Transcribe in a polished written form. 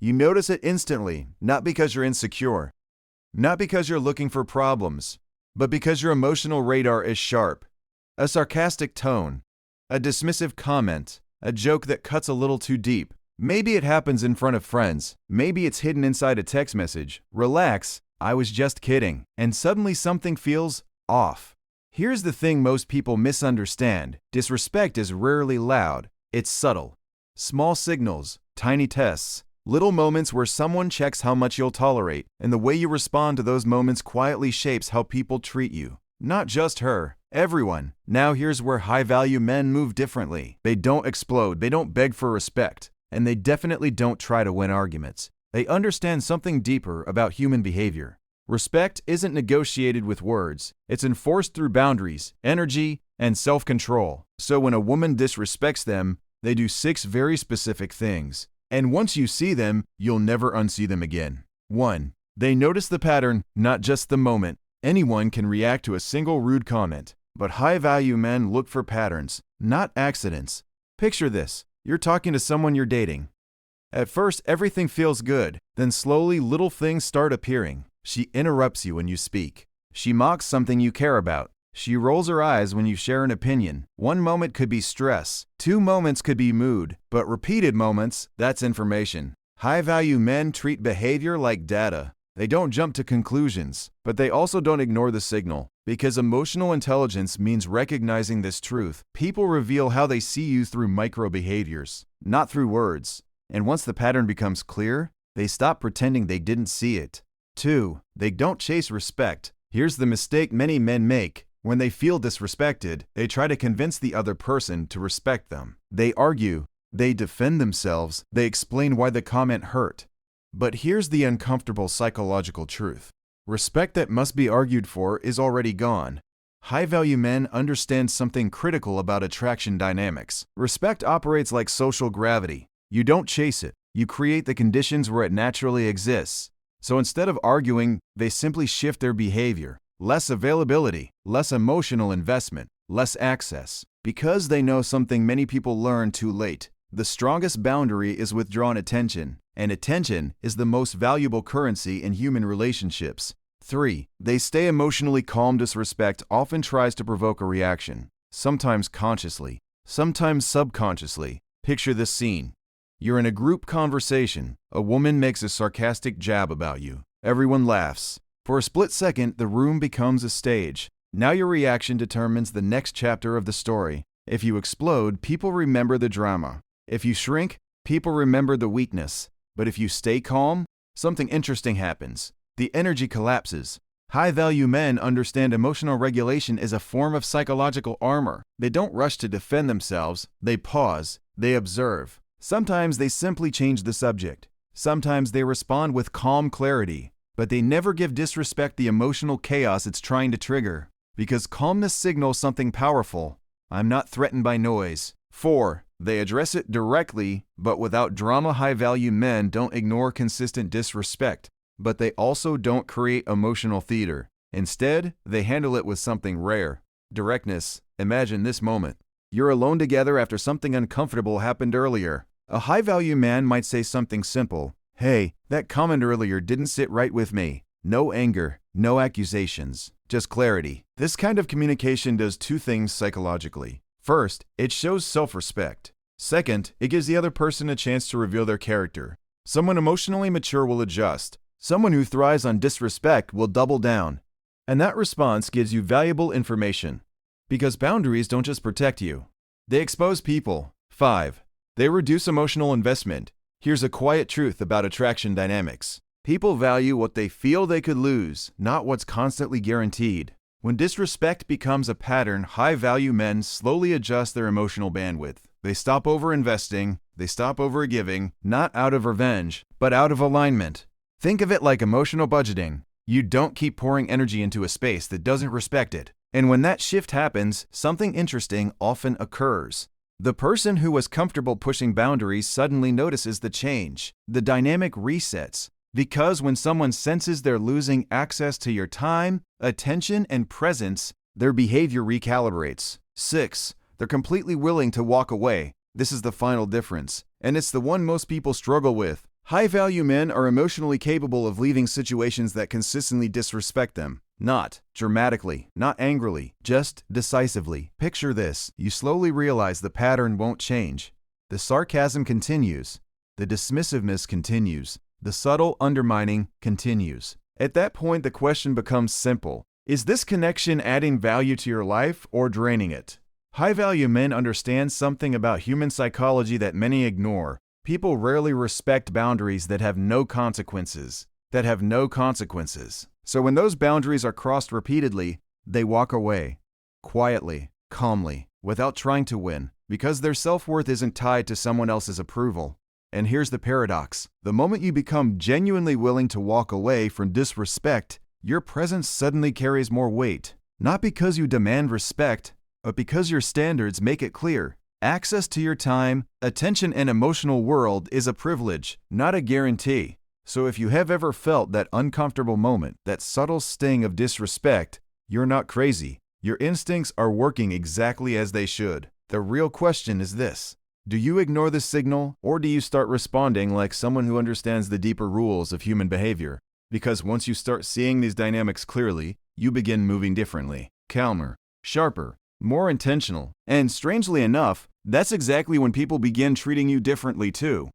You notice it instantly, not because you're insecure, not because you're looking for problems, but because your emotional radar is sharp. A sarcastic tone, a dismissive comment, a joke that cuts a little too deep. Maybe it happens in front of friends. Maybe it's hidden inside a text message. Relax, I was just kidding. And suddenly something feels off. Here's the thing most people misunderstand. Disrespect is rarely loud. It's subtle. Small signals, tiny tests, little moments where someone checks how much you'll tolerate, and the way you respond to those moments quietly shapes how people treat you. Not just her, everyone. Now here's where high-value men move differently. They don't explode, they don't beg for respect, and they definitely don't try to win arguments. They understand something deeper about human behavior. Respect isn't negotiated with words. It's enforced through boundaries, energy, and self-control. So when a woman disrespects them, they do 6 very specific things. And once you see them, you'll never unsee them again. 1. They notice the pattern, not just the moment. Anyone can react to a single rude comment, but high-value men look for patterns, not accidents. Picture this. You're talking to someone you're dating. At first, everything feels good. Then slowly, little things start appearing. She interrupts you when you speak. She mocks something you care about. She rolls her eyes when you share an opinion. 1 moment could be stress. 2 moments could be mood. But repeated moments, that's information. High-value men treat behavior like data. They don't jump to conclusions, but they also don't ignore the signal. Because emotional intelligence means recognizing this truth. People reveal how they see you through micro-behaviors, not through words. And once the pattern becomes clear, they stop pretending they didn't see it. 2. They don't chase respect. Here's the mistake many men make. When they feel disrespected, they try to convince the other person to respect them. They argue, they defend themselves, they explain why the comment hurt. But here's the uncomfortable psychological truth. Respect that must be argued for is already gone. High-value men understand something critical about attraction dynamics. Respect operates like social gravity. You don't chase it. You create the conditions where it naturally exists. So instead of arguing, they simply shift their behavior. Less availability, less emotional investment, less access. Because they know something many people learn too late. The strongest boundary is withdrawn attention, and attention is the most valuable currency in human relationships. 3. They stay emotionally calm. Disrespect often tries to provoke a reaction, sometimes consciously, sometimes subconsciously. Picture this scene. You're in a group conversation. A woman makes a sarcastic jab about you. Everyone laughs. For a split second, the room becomes a stage. Now your reaction determines the next chapter of the story. If you explode, people remember the drama. If you shrink, people remember the weakness. But if you stay calm, something interesting happens. The energy collapses. High-value men understand emotional regulation is a form of psychological armor. They don't rush to defend themselves. They pause. They observe. Sometimes they simply change the subject. Sometimes they respond with calm clarity. But they never give disrespect the emotional chaos it's trying to trigger. Because calmness signals something powerful. I'm not threatened by noise. 4. They address it directly, but without drama. High-value men don't ignore consistent disrespect, but they also don't create emotional theater. Instead, they handle it with something rare. Directness. Imagine this moment. You're alone together after something uncomfortable happened earlier. A high-value man might say something simple. Hey, that comment earlier didn't sit right with me. No anger, no accusations, just clarity. This kind of communication does 2 things psychologically. First, it shows self-respect. Second, it gives the other person a chance to reveal their character. Someone emotionally mature will adjust. Someone who thrives on disrespect will double down. And that response gives you valuable information. Because boundaries don't just protect you. They expose people. 5. They reduce emotional investment. Here's a quiet truth about attraction dynamics. People value what they feel they could lose, not what's constantly guaranteed. When disrespect becomes a pattern, high-value men slowly adjust their emotional bandwidth. They stop over-investing, they stop over-giving, not out of revenge, but out of alignment. Think of it like emotional budgeting. You don't keep pouring energy into a space that doesn't respect it. And when that shift happens, something interesting often occurs. The person who was comfortable pushing boundaries suddenly notices the change. The dynamic resets. Because when someone senses they're losing access to your time, attention, and presence, their behavior recalibrates. 6. They're completely willing to walk away. This is the final difference, and it's the one most people struggle with. High-value men are emotionally capable of leaving situations that consistently disrespect them. Not dramatically, not angrily, just decisively. Picture this. You slowly realize the pattern won't change. The sarcasm continues. The dismissiveness continues. The subtle undermining continues. At that point, the question becomes simple. Is this connection adding value to your life or draining it? High-value men understand something about human psychology that many ignore. People rarely respect boundaries that have no consequences. So when those boundaries are crossed repeatedly, they walk away. Quietly, calmly, without trying to win, because their self-worth isn't tied to someone else's approval. And here's the paradox. The moment you become genuinely willing to walk away from disrespect, your presence suddenly carries more weight. Not because you demand respect, but because your standards make it clear. Access to your time, attention, and emotional world is a privilege, not a guarantee. So if you have ever felt that uncomfortable moment, that subtle sting of disrespect, you're not crazy. Your instincts are working exactly as they should. The real question is this. Do you ignore the signal, or do you start responding like someone who understands the deeper rules of human behavior? Because once you start seeing these dynamics clearly, you begin moving differently, calmer, sharper, more intentional. And strangely enough, that's exactly when people begin treating you differently too.